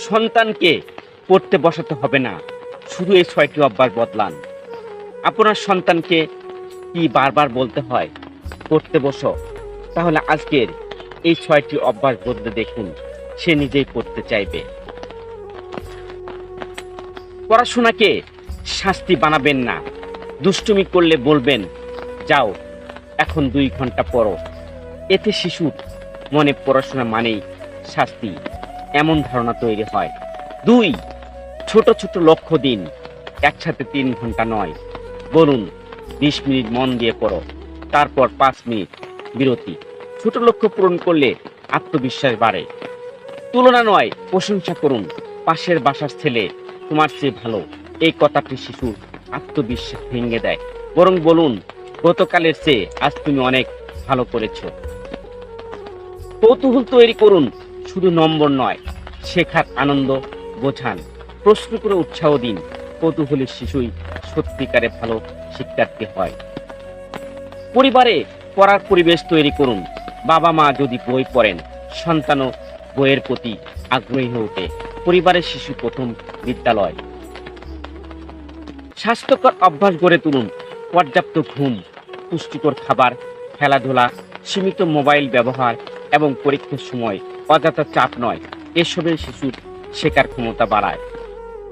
সন্তানকে পড়তে বসাতে হবে না, শুধু এই ৬টি অভ্যাস বদলান। আপনার সন্তানকে কি বারবার বলতে হয় পড়তে বসো? তাহলে আজকের এই ৬টি অভ্যাস বদলে দেখুন, সে নিজেই পড়তে চাইবে। পড়াশোনাকে শাস্তি বানাবেন না। দুষ্টুমি করলে বলবেন, যাও এখন ২ ঘন্টা পড়ো। এতে শিশুর মনে পড়াশোনা মানেই শাস্তি, এমন ধারণা তৈরি হয়। ২, ছোট ছোট লক্ষ্য দিন, একসাথে ৩ ঘন্টা নয়। বলুন ২০ মিনিট মন দিয়ে পড়ো, তারপর ৫ মিনিট বিরতি। ছোট লক্ষ্য পূরণ করলে আত্মবিশ্বাস বাড়ে। তুলনা নয়, প্রশংসা করুন। পাশের বাসার ছেলে তোমার চেয়ে ভালো, এই কথাটি শিশুর আত্মবিশ্বাস ভেঙে দেয়। বরং বলুন, গতকালের চেয়ে আজ তুমি অনেক ভালো করেছো। কৌতূহল তৈরি করুন, শুধু নম্বর নয়, শেখার আনন্দ বোঝান। প্রশ্ন করে উৎসাহ দিন। কৌতূহলী শিশুই সত্যিকারে ভালো শিক্ষার্থী হয়। পরিবারে পড়ার পরিবেশ তৈরি করুন। বাবা মা যদি বই পড়েন, সন্তানও বইয়ের প্রতি আগ্রহী হয়ে ওঠে। পরিবারের শিশু প্রথম বিদ্যালয়। স্বাস্থ্যকর অভ্যাস গড়ে তুলুন। পর্যাপ্ত ঘুম, পুষ্টিকর খাবার, খেলাধুলা, সীমিত মোবাইল ব্যবহার এবং পরীক্ষার সময় অযথা চাপ নয়, এসবের শিশুর শেখার ক্ষমতা বাড়ায়।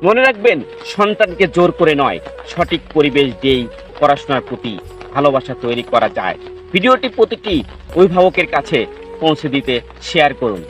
মনে রাখবেন, সন্তানকে জোর করে নয়, সঠিক পরিবেশ দিয়েই পড়াশোনার প্রতি ভালোবাসা তৈরি করা যায়। ভিডিওটি প্রতিটি অভিভাবকের কাছে পৌঁছে দিতে শেয়ার করুন।